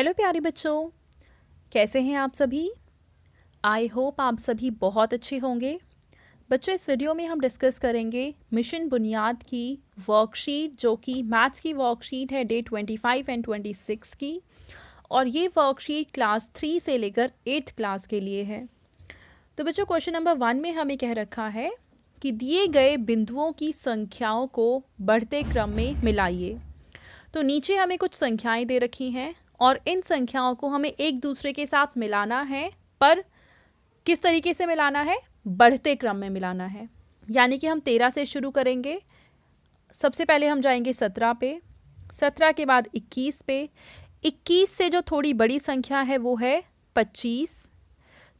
Hello प्यारे बच्चों, कैसे हैं आप सभी। आई होप आप सभी बहुत अच्छे होंगे। बच्चों, इस वीडियो में हम डिस्कस करेंगे मिशन बुनियाद की वर्कशीट, जो कि मैथ्स की वर्कशीट है डे 25 एंड 26 की। और ये वर्कशीट क्लास 3 से लेकर 8th क्लास के लिए है। तो बच्चों, क्वेश्चन नंबर 1 में हमें कह रखा है कि दिए गए बिंदुओं की संख्याओं को बढ़ते क्रम में मिलाइए। तो नीचे हमें कुछ संख्याएं दे रखी हैं और इन संख्याओं को हमें एक दूसरे के साथ मिलाना है, पर किस तरीके से मिलाना है? बढ़ते क्रम में मिलाना है। यानी कि हम 13 से शुरू करेंगे। सबसे पहले हम जाएंगे 17 पे, 17 के बाद 21 पे, 21 से जो थोड़ी बड़ी संख्या है वो है 25,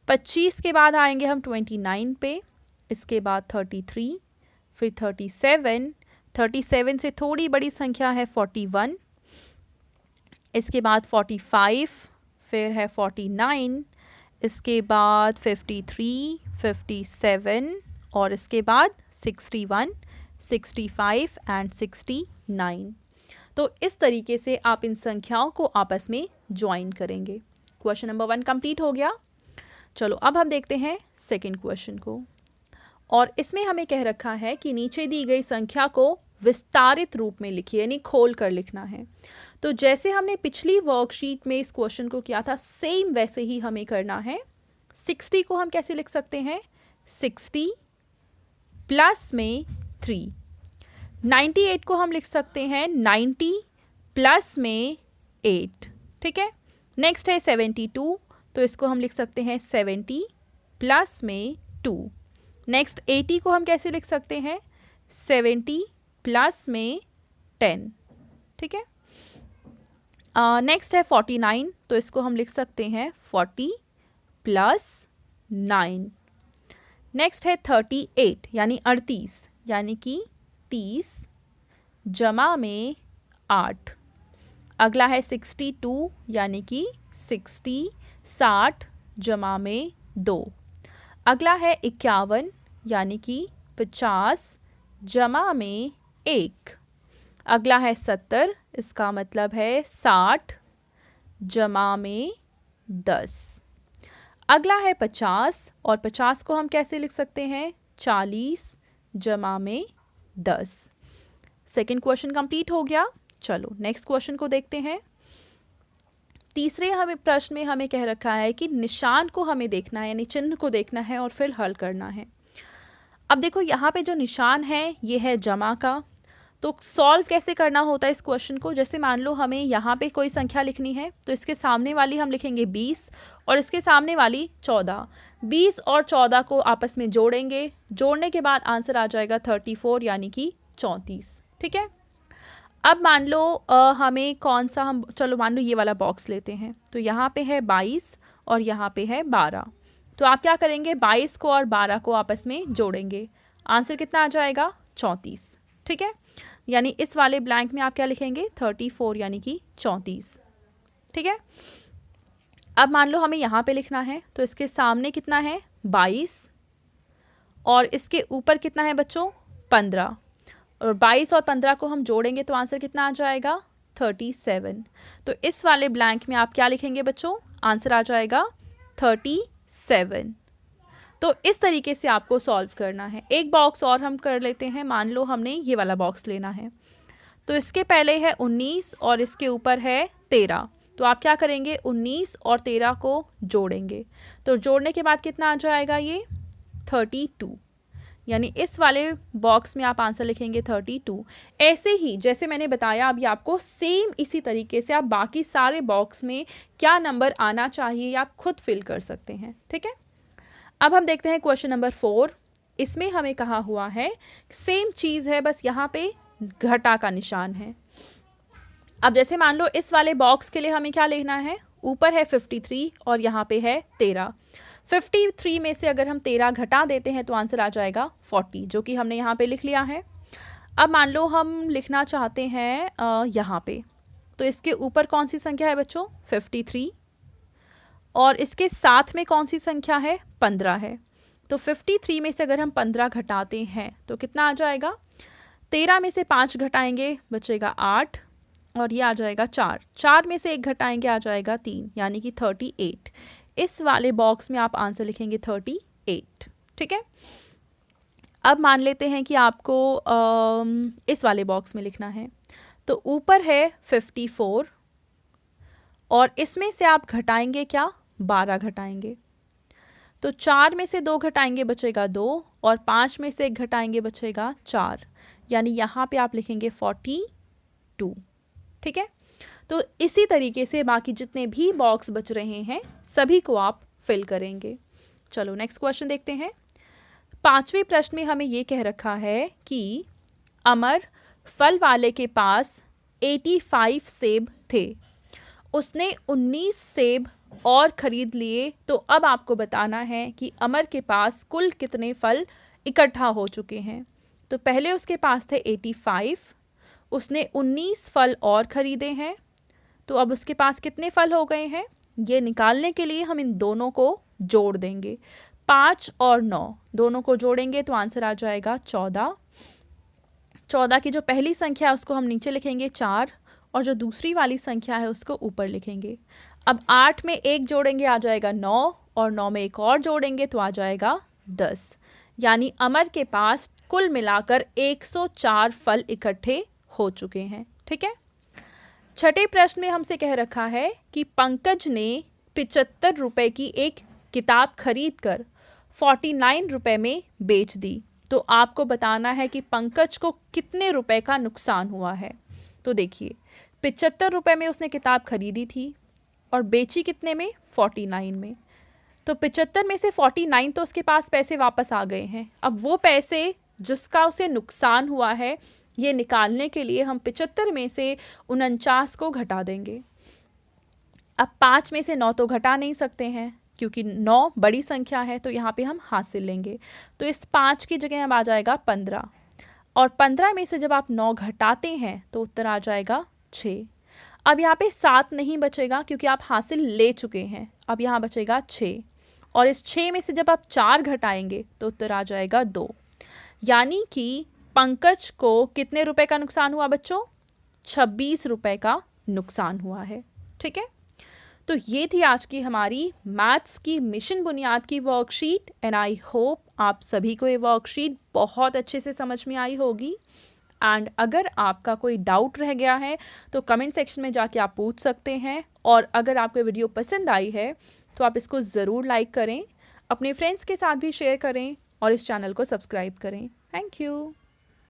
25 के बाद आएंगे हम 29 पे, इसके बाद 33, फिर 37, 37 से थोड़ी बड़ी संख्या है 41, इसके बाद 45, फिर है 49, इसके बाद 53, 57 और इसके बाद 61, 65 एंड 69। तो इस तरीके से आप इन संख्याओं को आपस में ज्वाइन करेंगे। क्वेश्चन नंबर 1 कंप्लीट हो गया। चलो अब हम देखते हैं सेकंड क्वेश्चन को। और इसमें हमें कह रखा है कि नीचे दी गई संख्या को विस्तारित रूप में लिखिए, यानी खोल कर लिखना है। तो जैसे हमने पिछली वर्कशीट में इस क्वेश्चन को किया था, सेम वैसे ही हमें करना है। 60 को हम कैसे लिख सकते हैं? 60 प्लस में 3। 98 को हम लिख सकते हैं 90 प्लस में 8। ठीक है। नेक्स्ट है 72, तो इसको हम लिख सकते हैं 70 प्लस में 2। नेक्स्ट 80 को हम कैसे लिख सकते हैं? 70 प्लस में 10। ठीक है। नेक्स्ट है 49, तो इसको हम लिख सकते हैं 40 प्लस 9। नेक्स्ट है 38 यानी 38, यानी कि 30 जमा में 8। अगला है 62 यानी कि 60 जमा में 2। अगला है 51 यानी कि 50 जमा में 1। अगला है 70, इसका मतलब है 60 जमा में 10। अगला है 50 और 50 को हम कैसे लिख सकते हैं? 40 जमा में 10। सेकेंड क्वेश्चन कंप्लीट हो गया। चलो नेक्स्ट क्वेश्चन को देखते हैं। तीसरे हमें प्रश्न में हमें कह रखा है कि निशान को हमें देखना है, यानी चिन्ह को देखना है और फिर हल करना है। अब देखो यहाँ पे जो निशान है ये है जमा का। तो सॉल्व कैसे करना होता है इस क्वेश्चन को? जैसे मान लो हमें यहाँ पे कोई संख्या लिखनी है, तो इसके सामने वाली हम लिखेंगे 20 और इसके सामने वाली 14। 20 और 14 को आपस में जोड़ेंगे, जोड़ने के बाद आंसर आ जाएगा 34 यानी कि 34। ठीक है। अब मान लो हमें कौन सा, हम चलो मान लो ये वाला बॉक्स लेते हैं। तो यहाँ पे है 22 और यहाँ पे है 12। तो आप क्या करेंगे? 22 को और 12 को आपस में जोड़ेंगे, आंसर कितना आ जाएगा? 34। ठीक है। यानी इस वाले ब्लैंक में आप क्या लिखेंगे? 34 यानी कि 34। ठीक है। अब मान लो हमें यहाँ पे लिखना है, तो इसके सामने कितना है? 22 और इसके ऊपर कितना है बच्चों? 15। और 22 और 15 को हम जोड़ेंगे तो आंसर कितना आ जाएगा? 37। तो इस वाले ब्लैंक में आप क्या लिखेंगे बच्चों? आंसर आ जाएगा 37। तो इस तरीके से आपको सॉल्व करना है। एक बॉक्स और हम कर लेते हैं। मान लो हमने ये वाला बॉक्स लेना है, तो इसके पहले है 19 और इसके ऊपर है 13। तो आप क्या करेंगे? 19 और 13 को जोड़ेंगे, तो जोड़ने के बाद कितना आ जाएगा? ये 32। यानी इस वाले बॉक्स में आप आंसर लिखेंगे 32। ऐसे ही जैसे मैंने बताया अभी आपको, सेम इसी तरीके से आप बाकी सारे बॉक्स में क्या नंबर आना चाहिए आप खुद फिल कर सकते हैं। ठीक है। अब हम देखते हैं क्वेश्चन नंबर 4। इसमें हमें कहा हुआ है सेम चीज़ है, बस यहाँ पे घटा का निशान है। अब जैसे मान लो इस वाले बॉक्स के लिए हमें क्या लेना है? ऊपर है 53 और यहाँ पे है 13। 53 में से अगर हम 13 घटा देते हैं तो आंसर आ जाएगा 40, जो कि हमने यहाँ पे लिख लिया है। अब मान लो हम लिखना चाहते हैं यहाँ पे, तो इसके ऊपर कौन सी संख्या है बच्चों? 53 और इसके साथ में कौन सी संख्या है? 15 है। तो 53 में से अगर हम 15 घटाते हैं तो कितना आ जाएगा? 13 में से 5 घटाएंगे, बचेगा 8 और ये आ जाएगा 4, 4 में से 1 घटाएंगे आ जाएगा 3, यानी कि 38। इस वाले बॉक्स में आप आंसर लिखेंगे 38। ठीक है, अब मान लेते हैं कि आपको इस वाले बॉक्स में लिखना है। तो ऊपर है 54 और इसमें से आप घटाएंगे क्या, 12 घटाएंगे। तो 4 में से 2 घटाएंगे बचेगा 2 और 5 में से 1 घटाएंगे बचेगा 4, यानी यहाँ पे आप लिखेंगे 42। ठीक है, तो इसी तरीके से बाकी जितने भी बॉक्स बच रहे हैं सभी को आप फिल करेंगे। चलो नेक्स्ट क्वेश्चन देखते हैं। 5वें प्रश्न में हमें ये कह रखा है कि अमर फल वाले के पास 85 सेब थे, उसने 19 सेब और खरीद लिए, तो अब आपको बताना है कि अमर के पास कुल कितने फल इकट्ठा हो चुके हैं। तो पहले उसके पास थे 85, उसने 19 फल और खरीदे हैं, तो अब उसके पास कितने फल हो गए हैं, ये निकालने के लिए हम इन दोनों को जोड़ देंगे। 5 और 9 दोनों को जोड़ेंगे तो आंसर आ जाएगा 14। 14 की जो पहली संख्या है उसको हम नीचे लिखेंगे 4 और जो दूसरी वाली संख्या है उसको ऊपर लिखेंगे। अब 8 में 1 जोड़ेंगे आ जाएगा 9 और 9 में 1 और जोड़ेंगे तो आ जाएगा 10, यानी अमर के पास कुल मिलाकर 104 फल इकट्ठे हो चुके हैं। ठीक है, छठे प्रश्न में हमसे कह रखा है कि पंकज ने 75 रुपए की एक किताब खरीदकर 49 रुपए में बेच दी, तो आपको बताना है कि पंकज को कितने रुपए का नुकसान हुआ है। तो देखिए 75 रुपए में उसने किताब खरीदी थी और बेची कितने में, 49 में। तो 75 में से 49 तो उसके पास पैसे वापस आ गए हैं। अब वो पैसे जिसका उसे नुकसान हुआ है ये निकालने के लिए हम 75 में से 49 को घटा देंगे। अब 5 में से 9 तो घटा नहीं सकते हैं क्योंकि 9 बड़ी संख्या है, तो यहाँ पे हम हासिल लेंगे। तो इस 5 की जगह अब आ जाएगा 15 और 15 में से जब आप 9 घटाते हैं तो उत्तर आ जाएगा 6। अब यहाँ पे 7 नहीं बचेगा क्योंकि आप हासिल ले चुके हैं। अब यहाँ बचेगा 6 और इस 6 में से जब आप 4 घटाएंगे तो उत्तर आ जाएगा 2, यानी कि पंकज को कितने रुपए का नुकसान हुआ बच्चों, 26 रुपए का नुकसान हुआ है। ठीक है, तो ये थी आज की हमारी मैथ्स की मिशन बुनियाद की वर्कशीट एंड आई होप आप सभी को ये वर्कशीट बहुत अच्छे से समझ में आई होगी। एंड अगर आपका कोई डाउट रह गया है तो कमेंट सेक्शन में जाके आप पूछ सकते हैं, और अगर आपको वीडियो पसंद आई है तो आप इसको ज़रूर लाइक करें, अपने फ्रेंड्स के साथ भी शेयर करें और इस चैनल को सब्सक्राइब करें। Thank you.